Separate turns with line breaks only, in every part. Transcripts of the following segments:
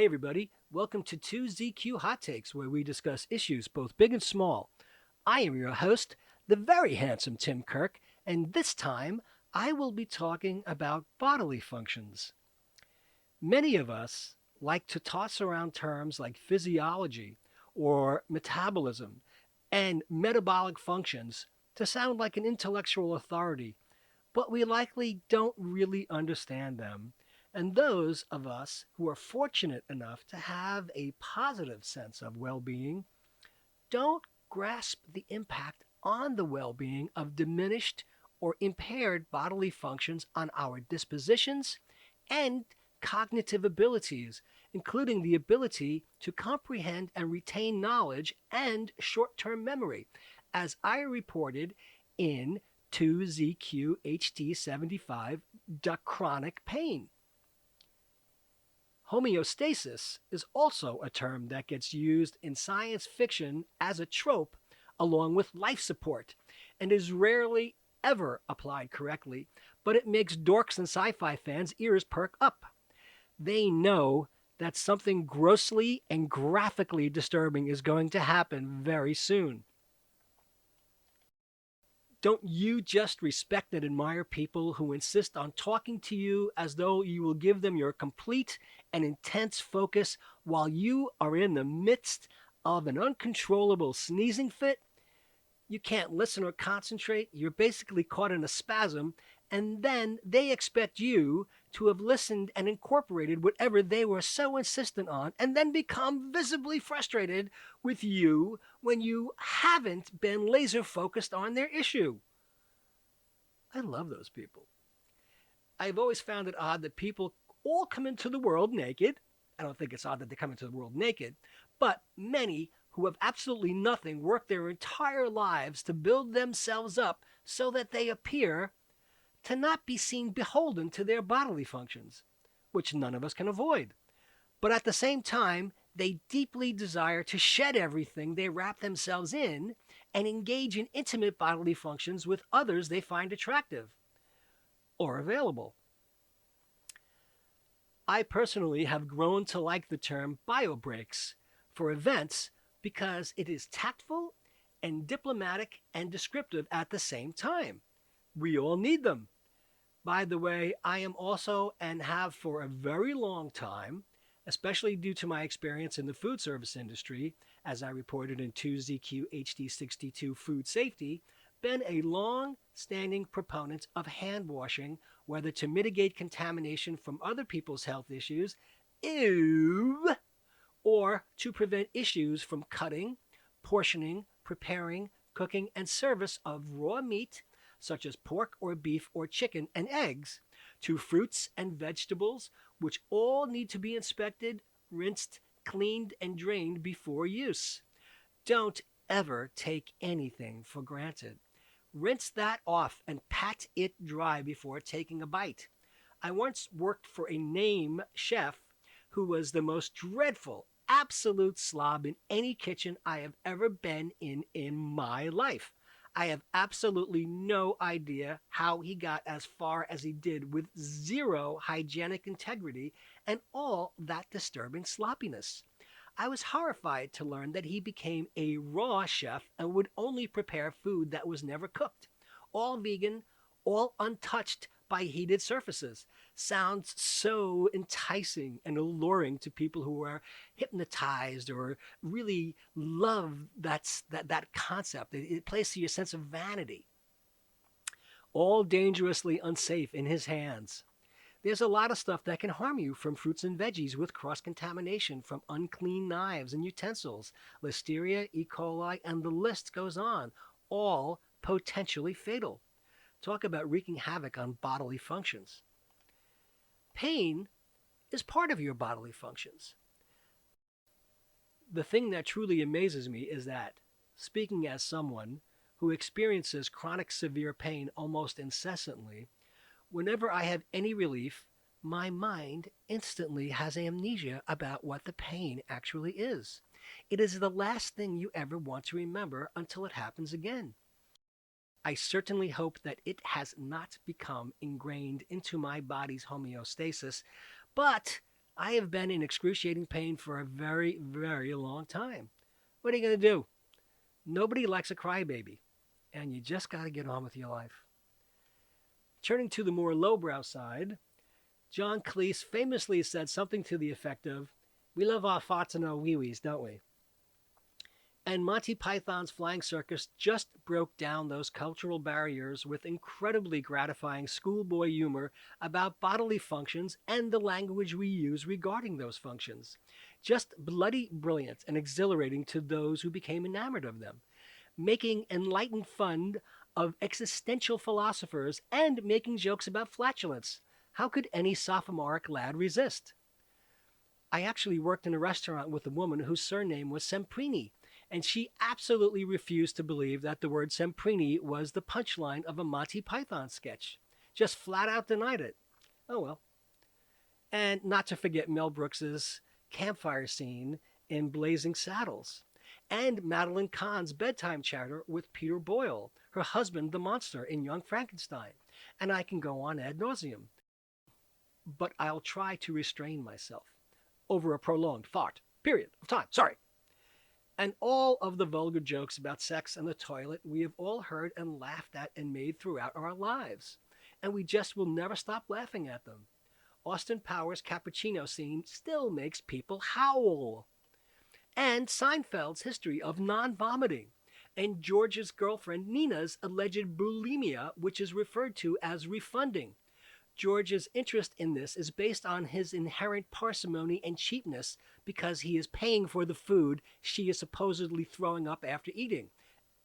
Hey everybody, welcome to 2ZQ Hot Takes, where we discuss issues both big and small. I am your host, the very handsome Tim Kirk, and this time I will be talking about bodily functions. Many of us like to toss around terms like physiology or metabolism and metabolic functions to sound like an intellectual authority, but we likely don't really understand them. And those of us who are fortunate enough to have a positive sense of well-being don't grasp the impact on the well-being of diminished or impaired bodily functions on our dispositions and cognitive abilities, including the ability to comprehend and retain knowledge and short-term memory, as I reported in 2ZQHT113, chronic pain. Homeostasis is also a term that gets used in science fiction as a trope along with life support and is rarely ever applied correctly, but it makes dorks and sci-fi fans' ears perk up. They know that something grossly and graphically disturbing is going to happen very soon. Don't you just respect and admire people who insist on talking to you as though you will give them your complete and intense focus while you are in the midst of an uncontrollable sneezing fit? You can't listen or concentrate. You're basically caught in a spasm, and then they expect you to have listened and incorporated whatever they were so insistent on, and then become visibly frustrated with you when you haven't been laser focused on their issue. I love those people. I've always found it odd that people all come into the world naked. I don't think it's odd that they come into the world naked, but many who have absolutely nothing work their entire lives to build themselves up so that they appear to not be seen beholden to their bodily functions, which none of us can avoid. But at the same time, they deeply desire to shed everything they wrap themselves in and engage in intimate bodily functions with others they find attractive or available. I personally have grown to like the term Biobreaks for events because it is tactful and diplomatic and descriptive at the same time. We all need them. By the way, I am also and have for a very long time, especially due to my experience in the food service industry, as I reported in 2ZQHT62 food safety, been a long-standing proponent of hand washing, whether to mitigate contamination from other people's health issues, or to prevent issues from cutting, portioning, preparing, cooking, and service of raw meat, such as pork or beef or chicken and eggs, to fruits and vegetables, which all need to be inspected, rinsed, cleaned, and drained before use. Don't ever take anything for granted. Rinse that off and pat it dry before taking a bite. I once worked for a name chef who was the most dreadful, absolute slob in any kitchen I have ever been in my life. I have absolutely no idea how he got as far as he did with zero hygienic integrity and all that disturbing sloppiness. I was horrified to learn that he became a raw chef and would only prepare food that was never cooked. All vegan, all untouched by heated surfaces. Sounds so enticing and alluring to people who are hypnotized or really love that concept. It plays to your sense of vanity. All dangerously unsafe in his hands. There's a lot of stuff that can harm you from fruits and veggies with cross-contamination from unclean knives and utensils, Listeria, E. coli, and the list goes on, all potentially fatal. Talk about wreaking havoc on bodily functions. Pain is part of your bodily functions. The thing that truly amazes me is that, speaking as someone who experiences chronic severe pain almost incessantly, whenever I have any relief, my mind instantly has amnesia about what the pain actually is. It is the last thing you ever want to remember until it happens again. I certainly hope that it has not become ingrained into my body's homeostasis, but I have been in excruciating pain for a very, very long time. What are you going to do? Nobody likes a crybaby, and you just got to get on with your life. Turning to the more lowbrow side, John Cleese famously said something to the effect of, "We love our farts and our wee-wees, don't we?" And Monty Python's Flying Circus just broke down those cultural barriers with incredibly gratifying schoolboy humor about bodily functions and the language we use regarding those functions. Just bloody brilliant and exhilarating to those who became enamored of them, making enlightened fun of existential philosophers and making jokes about flatulence. How could any sophomoric lad resist? I actually worked in a restaurant with a woman whose surname was Semprini, and she absolutely refused to believe that the word Semprini was the punchline of a Monty Python sketch. Just flat out denied it. Oh well. And not to forget Mel Brooks's campfire scene in Blazing Saddles, and Madeline Kahn's bedtime chatter with Peter Boyle, her husband the monster in Young Frankenstein. And I can go on ad nauseum. But I'll try to restrain myself over a prolonged fart period of time. Sorry. And all of the vulgar jokes about sex and the toilet we have all heard and laughed at and made throughout our lives. And we just will never stop laughing at them. Austin Powers' cappuccino scene still makes people howl. And Seinfeld's history of non-vomiting. And George's girlfriend Nina's alleged bulimia, which is referred to as refunding. George's interest in this is based on his inherent parsimony and cheapness because he is paying for the food she is supposedly throwing up after eating.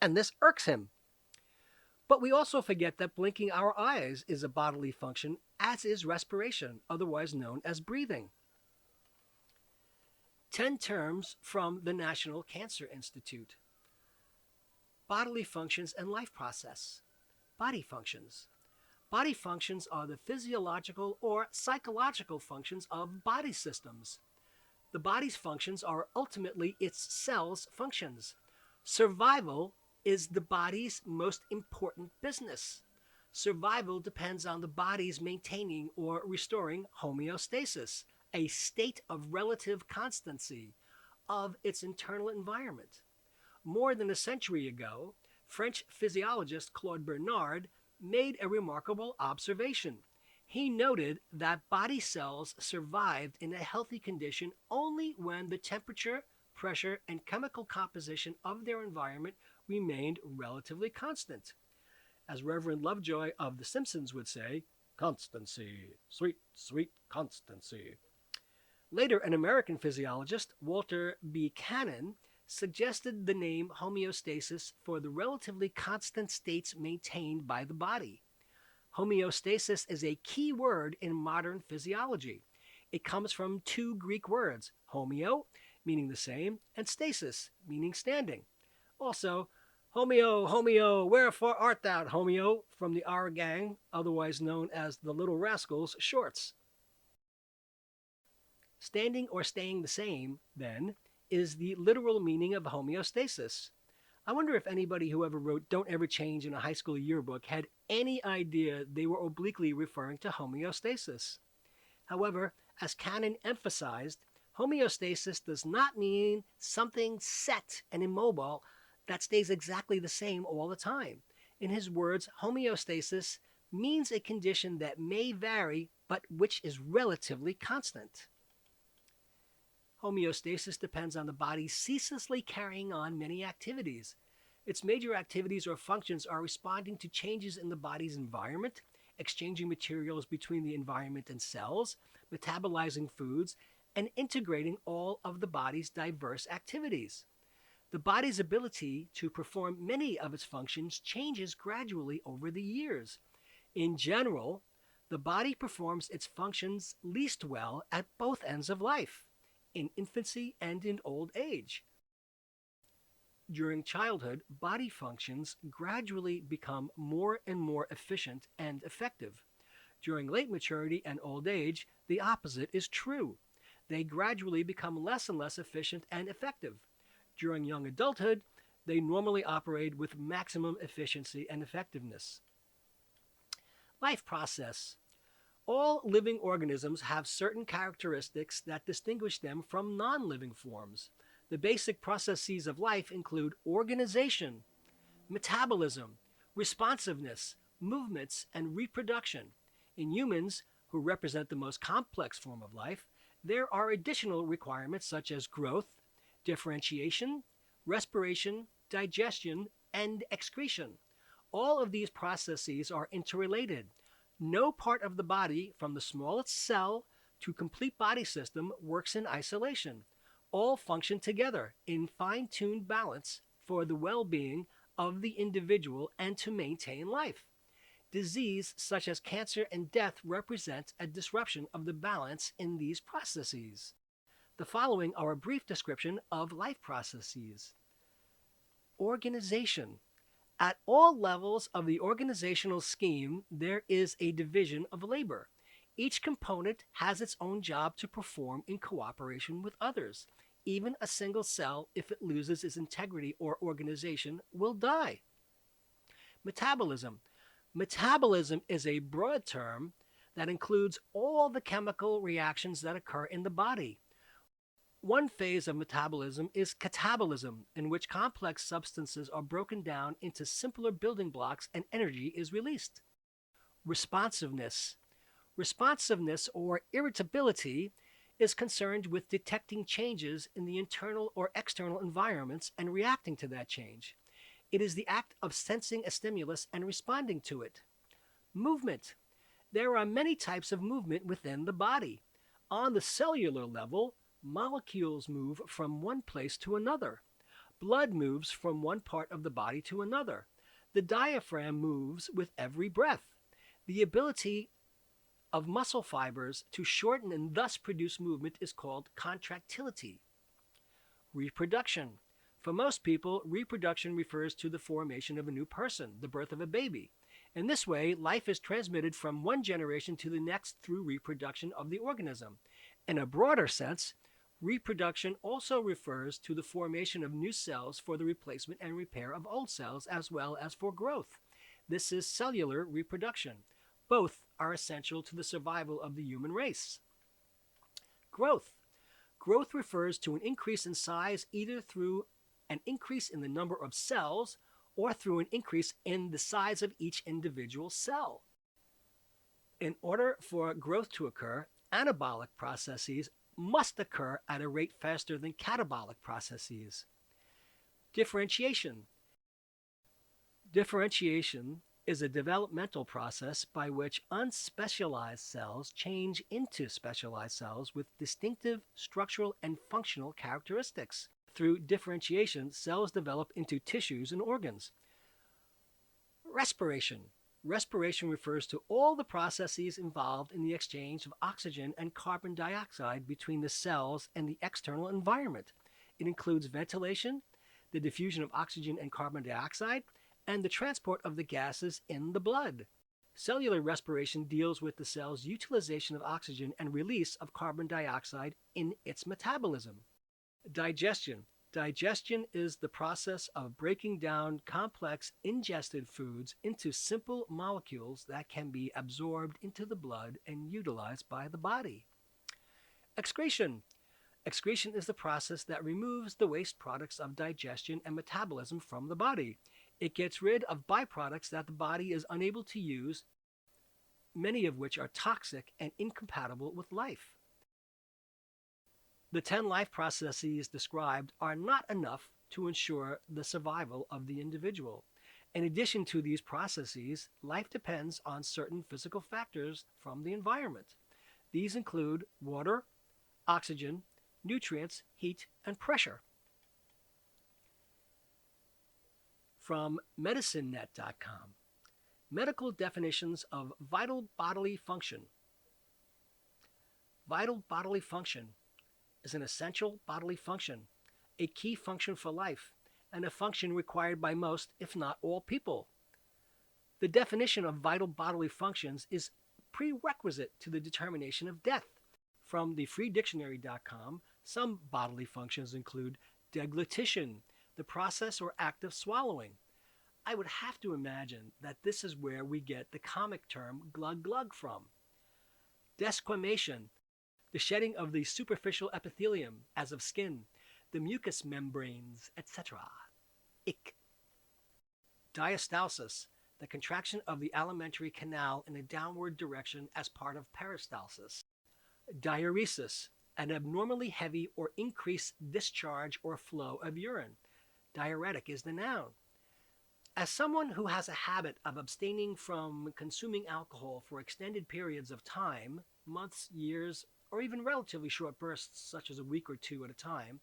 And this irks him. But we also forget that blinking our eyes is a bodily function, as is respiration, otherwise known as breathing. 10 terms from the National Cancer Institute. Bodily functions and life process. Body functions. Body functions are the physiological or psychological functions of body systems. The body's functions are ultimately its cells' functions. Survival is the body's most important business. Survival depends on the body's maintaining or restoring homeostasis, a state of relative constancy of its internal environment. More than a century ago, French physiologist Claude Bernard made a remarkable observation. He noted that body cells survived in a healthy condition only when the temperature, pressure, and chemical composition of their environment remained relatively constant. As Reverend Lovejoy of The Simpsons would say, constancy, sweet, sweet constancy. Later, an American physiologist, Walter B. Cannon, suggested the name homeostasis for the relatively constant states maintained by the body. Homeostasis is a key word in modern physiology. It comes from two Greek words, homeo, meaning the same, and stasis, meaning standing. Also, homeo, homeo, wherefore art thou, homeo, from the Our Gang, otherwise known as the Little Rascals shorts. Standing or staying the same, then, is the literal meaning of homeostasis. I wonder if anybody who ever wrote "Don't Ever Change" in a high school yearbook had any idea they were obliquely referring to homeostasis. However, as Cannon emphasized, homeostasis does not mean something set and immobile that stays exactly the same all the time. In his words, homeostasis means a condition that may vary but which is relatively constant. Homeostasis depends on the body ceaselessly carrying on many activities. Its major activities or functions are responding to changes in the body's environment, exchanging materials between the environment and cells, metabolizing foods, and integrating all of the body's diverse activities. The body's ability to perform many of its functions changes gradually over the years. In general, the body performs its functions least well at both ends of life, in infancy and in old age. During childhood, body functions gradually become more and more efficient and effective. During late maturity and old age, the opposite is true. They gradually become less and less efficient and effective. During young adulthood, they normally operate with maximum efficiency and effectiveness. Life process. All living organisms have certain characteristics that distinguish them from non-living forms. The basic processes of life include organization, metabolism, responsiveness, movements, and reproduction. In humans, who represent the most complex form of life, there are additional requirements such as growth, differentiation, respiration, digestion, and excretion. All of these processes are interrelated. No part of the body, from the smallest cell to complete body system, works in isolation. All function together in fine-tuned balance for the well-being of the individual and to maintain life. Disease such as cancer and death represent a disruption of the balance in these processes. The following are a brief description of life processes. Organization. At all levels of the organizational scheme, there is a division of labor. Each component has its own job to perform in cooperation with others. Even a single cell, if it loses its integrity or organization, will die. Metabolism. Metabolism is a broad term that includes all the chemical reactions that occur in the body. One phase of metabolism is catabolism, in which complex substances are broken down into simpler building blocks and energy is released. Responsiveness. Responsiveness, or irritability, is concerned with detecting changes in the internal or external environments and reacting to that change. It is the act of sensing a stimulus and responding to it. Movement. There are many types of movement within the body. On the cellular level, molecules move from one place to another. Blood moves from one part of the body to another. The diaphragm moves with every breath. The ability of muscle fibers to shorten and thus produce movement is called contractility. Reproduction. For most people, reproduction refers to the formation of a new person, the birth of a baby. In this way, life is transmitted from one generation to the next through reproduction of the organism. In a broader sense, reproduction also refers to the formation of new cells for the replacement and repair of old cells, as well as for growth. This is cellular reproduction. Both are essential to the survival of the human race. Growth. Growth refers to an increase in size either through an increase in the number of cells or through an increase in the size of each individual cell. In order for growth to occur, anabolic processes must occur at a rate faster than catabolic processes. Differentiation. Differentiation is a developmental process by which unspecialized cells change into specialized cells with distinctive structural and functional characteristics. Through differentiation, cells develop into tissues and organs. Respiration. Respiration refers to all the processes involved in the exchange of oxygen and carbon dioxide between the cells and the external environment. It includes ventilation, the diffusion of oxygen and carbon dioxide, and the transport of the gases in the blood. Cellular respiration deals with the cell's utilization of oxygen and release of carbon dioxide in its metabolism. Digestion. Digestion is the process of breaking down complex ingested foods into simple molecules that can be absorbed into the blood and utilized by the body. Excretion. Excretion is the process that removes the waste products of digestion and metabolism from the body. It gets rid of byproducts that the body is unable to use, many of which are toxic and incompatible with life. The 10 life processes described are not enough to ensure the survival of the individual. In addition to these processes, life depends on certain physical factors from the environment. These include water, oxygen, nutrients, heat, and pressure. From medicinenet.com, medical definitions of vital bodily function. Vital bodily function is an essential bodily function, a key function for life, and a function required by most, if not all, people. The definition of vital bodily functions is prerequisite to the determination of death. From the freedictionary.com, some bodily functions include deglutition, the process or act of swallowing. I would have to imagine that this is where we get the comic term glug glug from. Desquamation, the shedding of the superficial epithelium, as of skin, the mucous membranes, etc. Ick. Diastasis, the contraction of the alimentary canal in a downward direction as part of peristalsis. Diuresis, an abnormally heavy or increased discharge or flow of urine. Diuretic is the noun. As someone who has a habit of abstaining from consuming alcohol for extended periods of time, months, years, or even relatively short bursts such as a week or two at a time,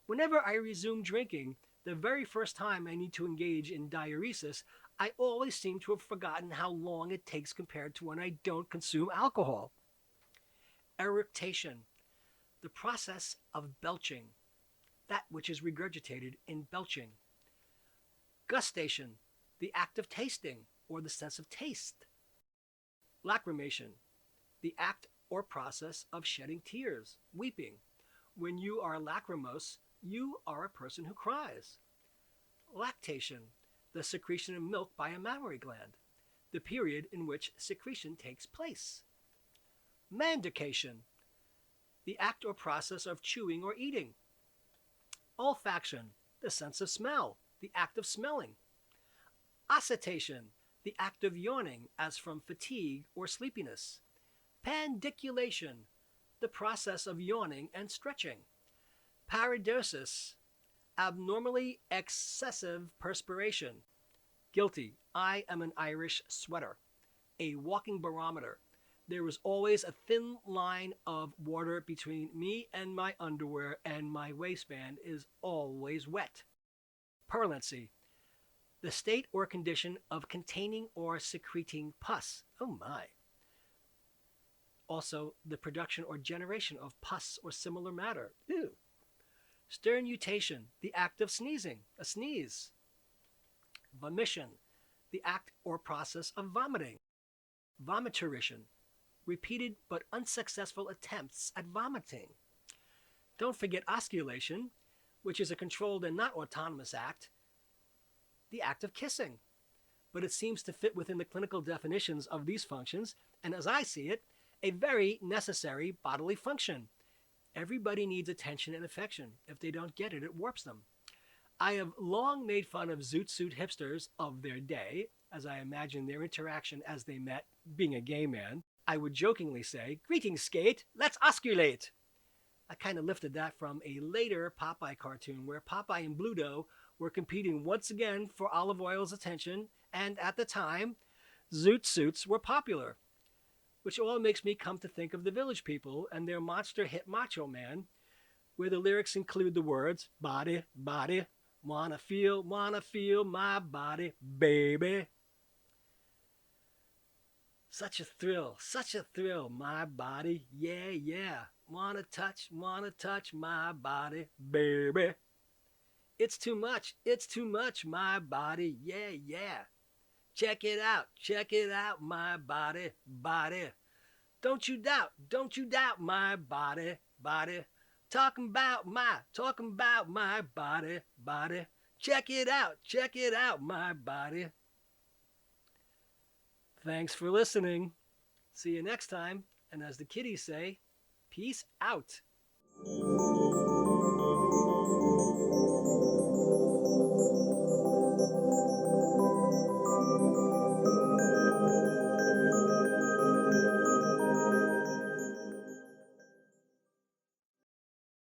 whenever I resume drinking, the very first time I need to engage in diuresis, I always seem to have forgotten how long it takes compared to when I don't consume alcohol. Eructation, the process of belching, that which is regurgitated in belching. Gustation, the act of tasting, or the sense of taste. Lacrimation, the act or process of shedding tears, weeping. When you are lachrymose, you are a person who cries. Lactation, the secretion of milk by a mammary gland, the period in which secretion takes place. Mandication, the act or process of chewing or eating. Olfaction, the sense of smell, the act of smelling. Oscitation, the act of yawning, as from fatigue or sleepiness. Pandiculation, the process of yawning and stretching. Paradosis, abnormally excessive perspiration. Guilty, I am an Irish sweater. A walking barometer. There is always a thin line of water between me and my underwear, and my waistband is always wet. Purulence, the state or condition of containing or secreting pus. Oh my. Also, the production or generation of pus or similar matter. Ew. Sternutation, the act of sneezing, a sneeze. Vomition, the act or process of vomiting. Vomiturition, repeated but unsuccessful attempts at vomiting. Don't forget osculation, which is a controlled and not autonomous act, the act of kissing. But it seems to fit within the clinical definitions of these functions, and as I see it, a very necessary bodily function. Everybody needs attention and affection. If they don't get it, it warps them. I have long made fun of zoot suit hipsters of their day, as I imagine their interaction as they met, being a gay man. I would jokingly say, "Greetings, skate, let's osculate." I kind of lifted that from a later Popeye cartoon where Popeye and Bluto were competing once again for Olive Oil's attention, and at the time, zoot suits were popular. Which all makes me come to think of the Village People and their monster hit Macho Man, where the lyrics include the words, "Body, body, wanna feel my body, baby." Such a thrill, my body, yeah, yeah. Wanna touch my body, baby. It's too much, my body, yeah, yeah. Check it out, my body, body. Don't you doubt my body, body. Talking about my body, body. Check it out, my body. Thanks for listening. See you next time. And as the kiddies say, peace out.